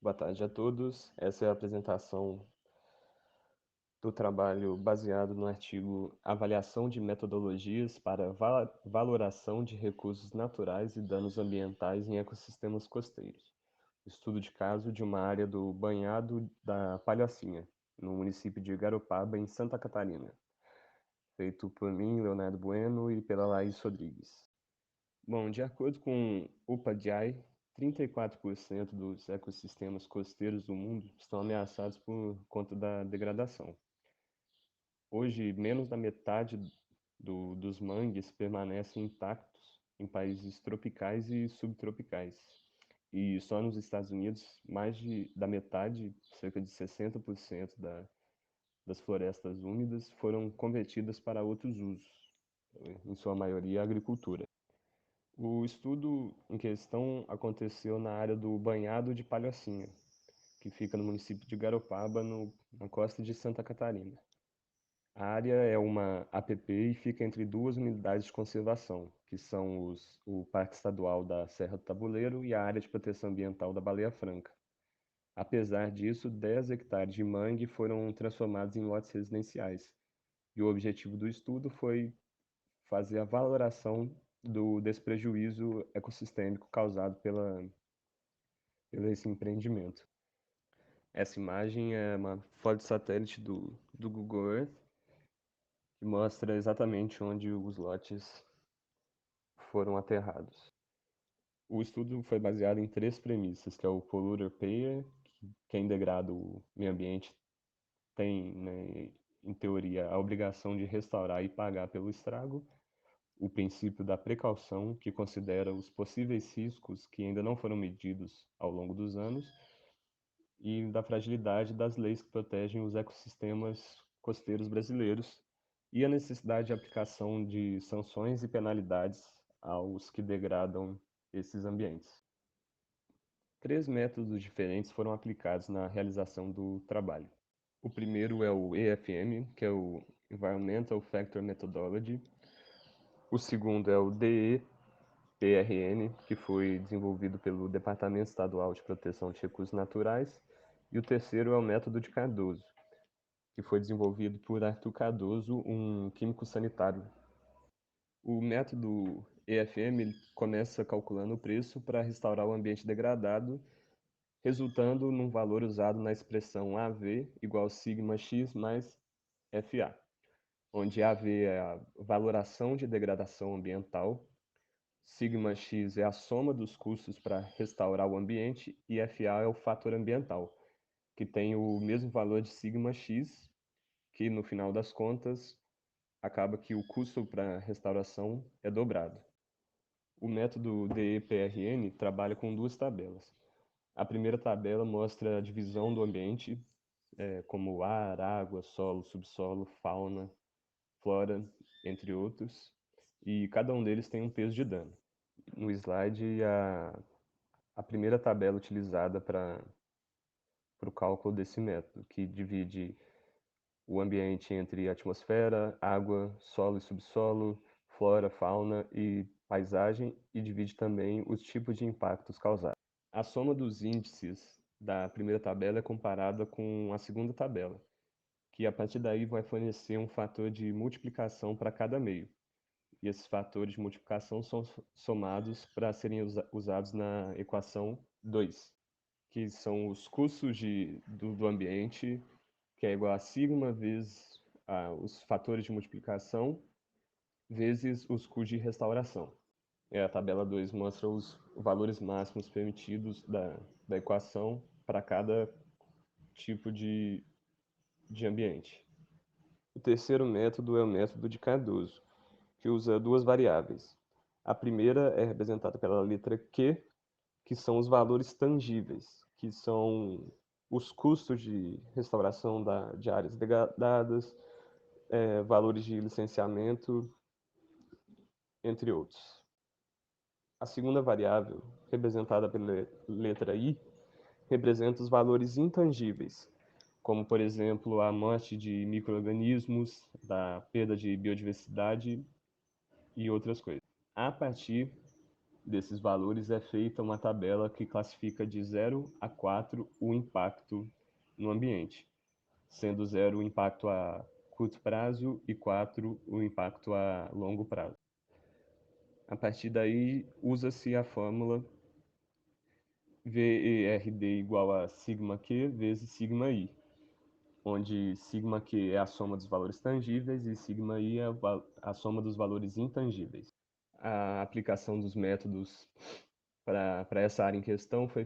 Boa tarde a todos. Essa é a apresentação do trabalho baseado no artigo Avaliação de metodologias para valoração de recursos naturais e danos ambientais em ecossistemas costeiros. Estudo de caso de uma área do banhado da Palhocinha, no município de Garopaba, em Santa Catarina. Feito por mim, Leonardo Bueno, e pela Laís Rodrigues. Bom, de acordo com o UPADI, 34% dos ecossistemas costeiros do mundo estão ameaçados por conta da degradação. Hoje, menos da metade dos mangues permanecem intactos em países tropicais e subtropicais. E só nos Estados Unidos, da metade, cerca de 60% das florestas úmidas, foram convertidas para outros usos, em sua maioria a agricultura. O estudo em questão aconteceu na área do Banhado de Palhocinha, que fica no município de Garopaba, na costa de Santa Catarina. A área é uma APP e fica entre duas unidades de conservação, que são o Parque Estadual da Serra do Tabuleiro e a Área de Proteção Ambiental da Baleia Franca. Apesar disso, 10 hectares de mangue foram transformados em lotes residenciais, e o objetivo do estudo foi fazer a valoração desse prejuízo ecossistêmico causado pelo esse empreendimento. Essa imagem é uma foto de satélite do Google Earth, que mostra exatamente onde os lotes foram aterrados. O estudo foi baseado em três premissas, que é o polluter payer, que quem degrada o meio ambiente tem, né, em teoria, a obrigação de restaurar e pagar pelo estrago, o princípio da precaução, que considera os possíveis riscos que ainda não foram medidos ao longo dos anos, e da fragilidade das leis que protegem os ecossistemas costeiros brasileiros, e a necessidade de aplicação de sanções e penalidades aos que degradam esses ambientes. Três métodos diferentes foram aplicados na realização do trabalho. O primeiro é o EFM, que é o Environmental Factor Methodology. O segundo é o DEPRN, que foi desenvolvido pelo Departamento Estadual de Proteção de Recursos Naturais. E o terceiro é o método de Cardoso, que foi desenvolvido por Arthur Cardoso, um químico sanitário. O método EFM ele começa calculando o preço para restaurar o ambiente degradado, resultando num valor usado na expressão AV igual sigma x mais FA, onde AV é a valoração de degradação ambiental, sigma x é a soma dos custos para restaurar o ambiente e FA é o fator ambiental, que tem o mesmo valor de sigma x, que no final das contas acaba que o custo para restauração é dobrado. O método DEPRN trabalha com duas tabelas. A primeira tabela mostra a divisão do ambiente, como ar, água, solo, subsolo, fauna, flora, entre outros, e cada um deles tem um peso de dano. No slide, a primeira tabela utilizada para o cálculo desse método, que divide o ambiente entre atmosfera, água, solo e subsolo, flora, fauna e paisagem, e divide também os tipos de impactos causados. A soma dos índices da primeira tabela é comparada com a segunda tabela, que a partir daí vai fornecer um fator de multiplicação para cada meio. E esses fatores de multiplicação são somados para serem usados na equação 2, que são os custos do ambiente, que é igual a sigma vezes os fatores de multiplicação, vezes os custos de restauração. A tabela 2 mostra os valores máximos permitidos da equação para cada tipo de ambiente. O terceiro método é o método de Cardoso, que usa duas variáveis. A primeira é representada pela letra Q, que são os valores tangíveis, que são os custos de restauração de áreas degradadas, valores de licenciamento, entre outros. A segunda variável, representada pela letra I, representa os valores intangíveis, como, por exemplo, a morte de micro-organismos, da perda de biodiversidade e outras coisas. A partir desses valores é feita uma tabela que classifica de 0 a 4 o impacto no ambiente, sendo 0 o impacto a curto prazo e 4 o impacto a longo prazo. A partir daí, usa-se a fórmula VERD igual a sigma Q vezes sigma I, onde sigma Q é a soma dos valores tangíveis e sigma I é a soma dos valores intangíveis. A aplicação dos métodos para essa área em questão foi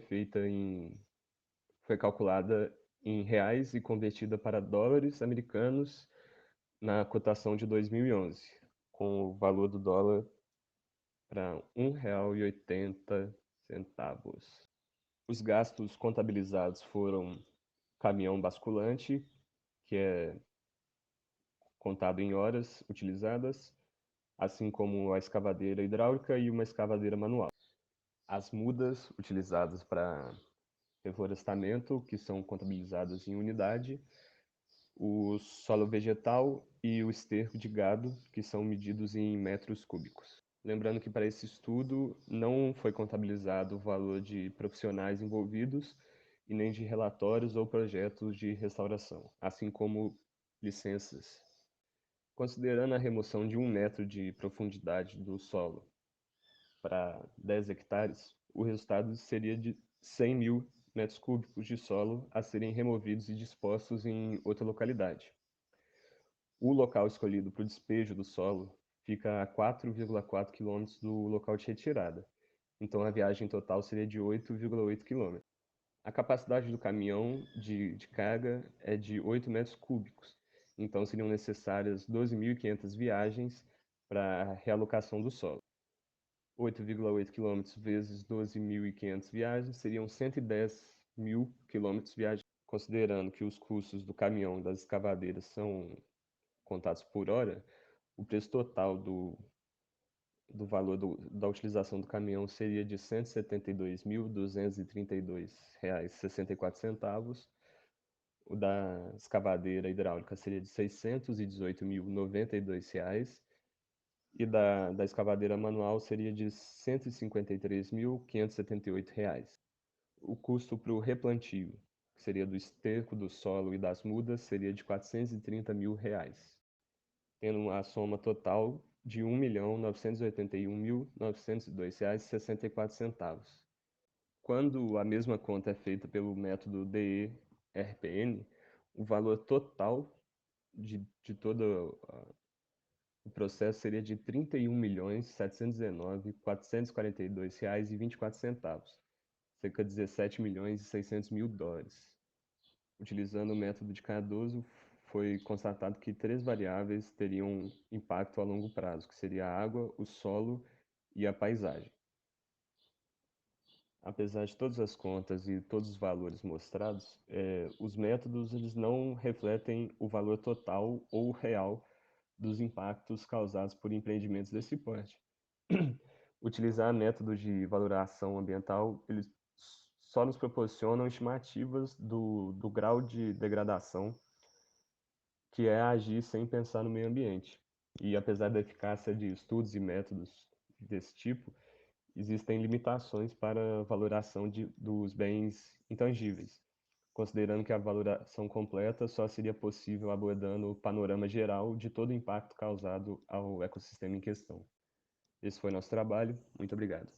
calculada em reais e convertida para dólares americanos na cotação de 2011, com o valor do dólar para R$ 1,80. Os gastos contabilizados foram caminhão basculante, que é contado em horas utilizadas, assim como a escavadeira hidráulica e uma escavadeira manual. As mudas utilizadas para reflorestamento, que são contabilizadas em unidade, o solo vegetal e o esterco de gado, que são medidos em metros cúbicos. Lembrando que para esse estudo não foi contabilizado o valor de profissionais envolvidos e nem de relatórios ou projetos de restauração, assim como licenças. Considerando a remoção de 1 metro de profundidade do solo para 10 hectares, o resultado seria de 100 mil metros cúbicos de solo a serem removidos e dispostos em outra localidade. O local escolhido para o despejo do solo fica a 4,4 km do local de retirada, então a viagem total seria de 8,8 km. A capacidade do caminhão de carga é de 8 metros cúbicos, então seriam necessárias 12.500 viagens para a realocação do solo. 8,8 km vezes 12.500 viagens seriam 110 mil quilômetros viagens, considerando que os custos do caminhão e das escavadeiras são contados por hora, o preço total do valor da utilização do caminhão seria de R$ 172.232,64. O da escavadeira hidráulica seria de R$ 618.092 e da escavadeira manual seria de R$ 153.578. O custo para o replantio, que seria do esterco, do solo e das mudas, seria de R$ 430 mil, tendo a soma total de R$ 1.981.902,64. Quando a mesma conta é feita pelo método DE-RPN, o valor total de todo o processo seria de R$ 31.719.442,24, cerca de US$ 17.600.000. Utilizando o método de Cardoso, foi constatado que 3 variáveis teriam impacto a longo prazo, que seria a água, o solo e a paisagem. Apesar de todas as contas e todos os valores mostrados, os métodos eles não refletem o valor total ou real dos impactos causados por empreendimentos desse porte. Utilizar métodos de valoração ambiental, eles só nos proporcionam estimativas do grau de degradação, que é agir sem pensar no meio ambiente. E apesar da eficácia de estudos e métodos desse tipo, existem limitações para a valoração dos bens intangíveis, considerando que a valoração completa só seria possível abordando o panorama geral de todo o impacto causado ao ecossistema em questão. Esse foi nosso trabalho. Muito obrigado.